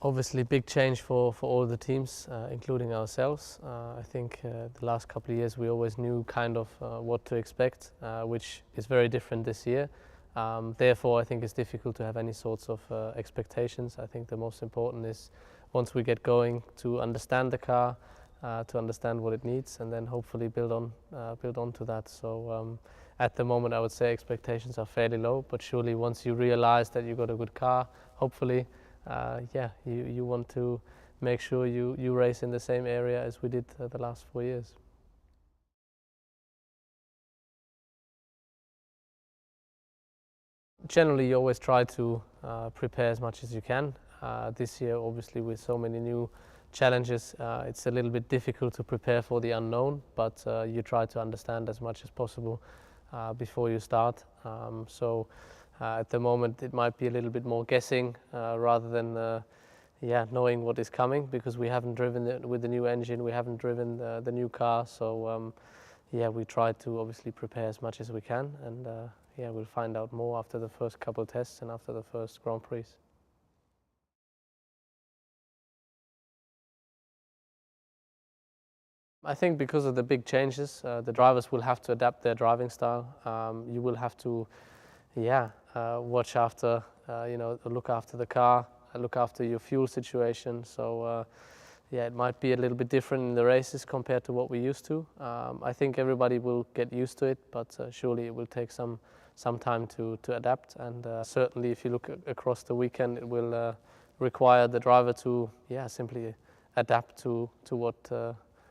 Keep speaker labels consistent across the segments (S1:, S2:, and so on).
S1: Obviously, big change for all the teams, including ourselves. I think the last couple of years we always knew kind of what to expect, which is very different this year. Therefore, I think it's difficult to have any sorts of expectations. I think the most important is once we get going to understand the car, to understand what it needs, and then hopefully build on to that. So at the moment, I would say expectations are fairly low, but surely once you realize that you got a good car, hopefully, you want to make sure you race in the same area as we did the last 4 years. Generally, you always try to prepare as much as you can. This year, obviously, with so many new challenges, it's a little bit difficult to prepare for the unknown, but you try to understand as much as possible before you start. At the moment, it might be a little bit more guessing rather than knowing what is coming, because we haven't driven with the new engine, we haven't driven the new car. So we try to obviously prepare as much as we can, and we'll find out more after the first couple of tests and after the first Grand Prix. I think because of the big changes, the drivers will have to adapt their driving style. You will have to, watch after, look after the car, look after your fuel situation. So, it might be a little bit different in the races compared to what we used to. I think everybody will get used to it, but surely it will take some time to adapt. And certainly, if you look across the weekend, it will require the driver to, simply adapt to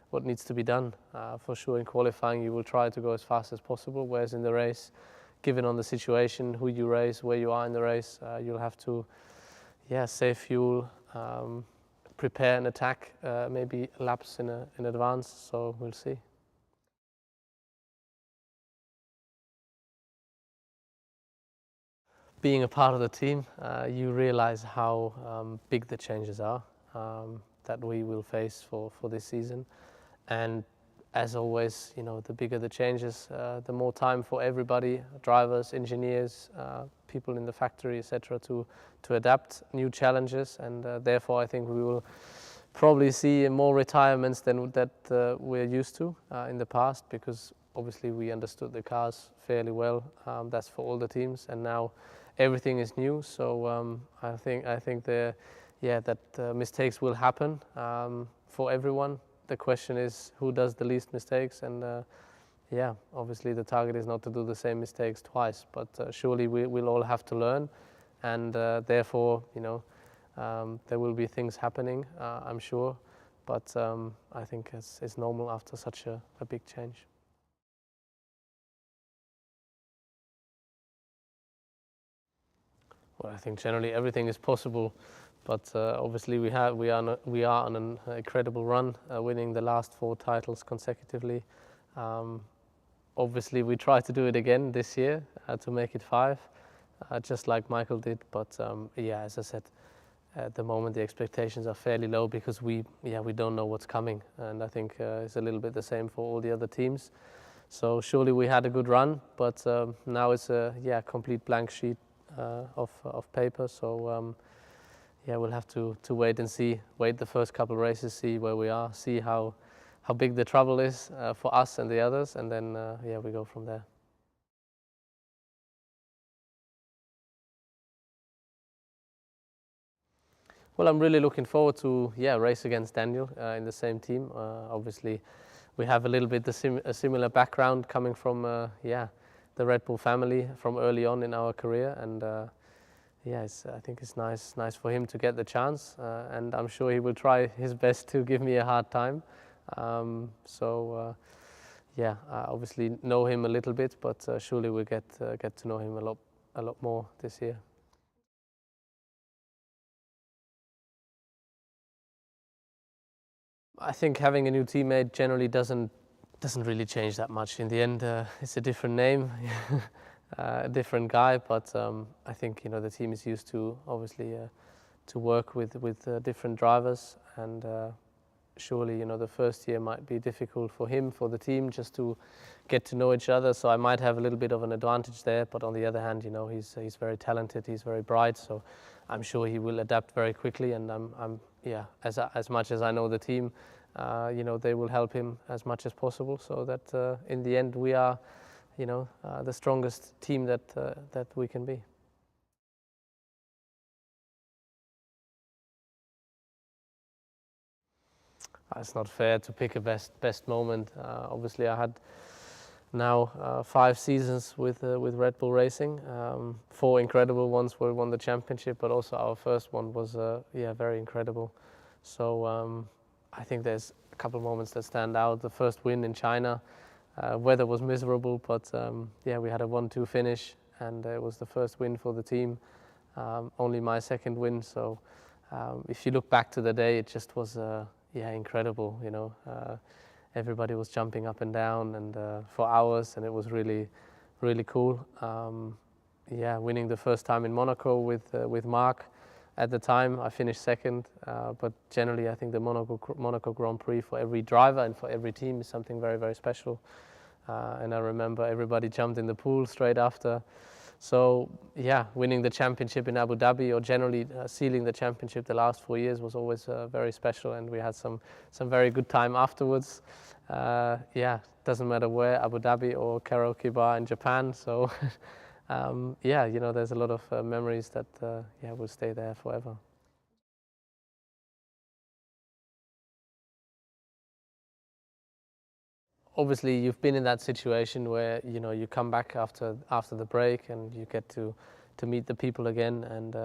S1: what needs to be done. For sure, in qualifying, you will try to go as fast as possible, whereas in the race, given on the situation, who you race, where you are in the race, you'll have to save fuel, prepare and attack maybe laps in advance. So we'll see. Being a part of the team, you realize how big the changes are that we will face for this season. And as always, the bigger the changes, the more time for everybody, drivers, engineers, people in the factory, etc., to adapt new challenges. And therefore, I think we will probably see more retirements than that we're used to in the past, because obviously we understood the cars fairly well. That's for all the teams, and now everything is new. So I think that mistakes will happen for everyone. The question is who does the least mistakes, and obviously the target is not to do the same mistakes twice, but surely we'll all have to learn, and therefore there will be things happening, I'm sure, but I think it's normal after such a big change. Well, I think generally everything is possible, but obviously we are on an incredible run, winning the last 4 titles consecutively. Obviously, we try to do it again this year to make it 5, just like Michael did. But as I said, at the moment the expectations are fairly low, because we don't know what's coming, and I think it's a little bit the same for all the other teams. So surely we had a good run, but now it's a complete blank sheet of paper. So we'll have to wait and see. Wait the first couple of races, see where we are, see how big the trouble is for us and the others, and then we go from there. Well, I'm really looking forward to race against Daniel in the same team. Obviously, we have a little bit a similar background, coming from the Red Bull family from early on in our career, and I think it's nice for him to get the chance, and I'm sure he will try his best to give me a hard time. I obviously know him a little bit, but surely we'll get to know him a lot more this year. I think having a new teammate generally doesn't really change that much. In the end, it's a different name, a different guy, but I think the team is used to obviously to work with different drivers, and surely, the first year might be difficult for him, for the team, just to get to know each other. So I might have a little bit of an advantage there. But on the other hand, he's very talented, he's very bright. So I'm sure he will adapt very quickly. And as much as I know the team, they will help him as much as possible, so that in the end we are, the strongest team that we can be. It's not fair to pick a best moment. Obviously, I had now 5 seasons with Red Bull Racing. 4 incredible ones where we won the championship, but also our first one was very incredible. So I think there's a couple of moments that stand out. The first win in China, weather was miserable, but we had a 1-2 finish, and it was the first win for the team. Only my second win. So if you look back to the day, it just was incredible. Everybody was jumping up and down and for hours, and it was really, really cool. Winning the first time in Monaco with Marc. At the time, I finished second, but generally, I think the Monaco Grand Prix for every driver and for every team is something very, very special. And I remember everybody jumped in the pool straight after. So winning the championship in Abu Dhabi, or generally sealing the championship the last 4 years, was always very special, and we had some very good time afterwards. Doesn't matter where, Abu Dhabi or karaoke bar in Japan. So there's a lot of memories that will stay there forever. Obviously, you've been in that situation where you come back after the break, and you get to meet the people again, and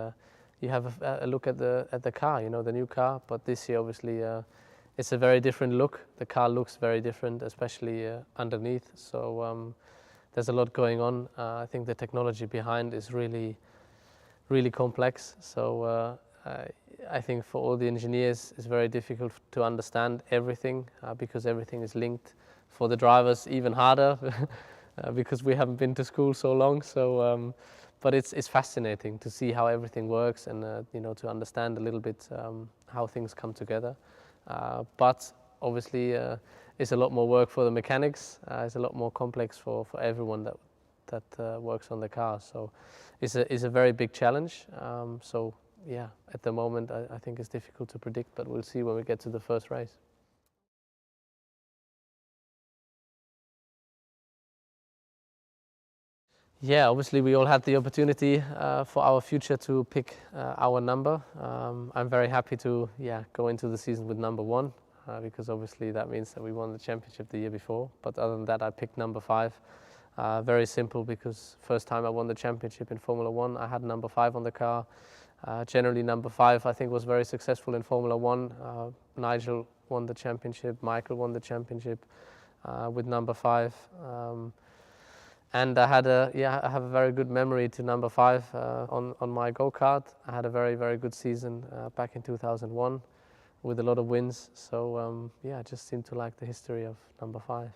S1: you have a look at the car, the new car. But this year, obviously, it's a very different look. The car looks very different, especially underneath. So there's a lot going on. I think the technology behind is really, really complex. So I think for all the engineers, it's very difficult to understand everything because everything is linked. For the drivers, even harder because we haven't been to school so long. So, but it's fascinating to see how everything works, and to understand a little bit how things come together. But obviously, it's a lot more work for the mechanics. It's a lot more complex for everyone that works on the car. So, it's a very big challenge. At the moment, I think it's difficult to predict, but we'll see when we get to the first race. Yeah, obviously we all had the opportunity for our future to pick our number. I'm very happy to go into the season with number 1 because obviously that means that we won the championship the year before. But other than that, I picked number 5. Very simple, because first time I won the championship in Formula 1, I had number 5 on the car. Generally number 5 I think was very successful in Formula 1. Nigel won the championship, Michael won the championship with number 5. And I have a very good memory to number 5 on my go-kart. I had a very, very good season back in 2001 with a lot of wins. So I just seem to like the history of number 5.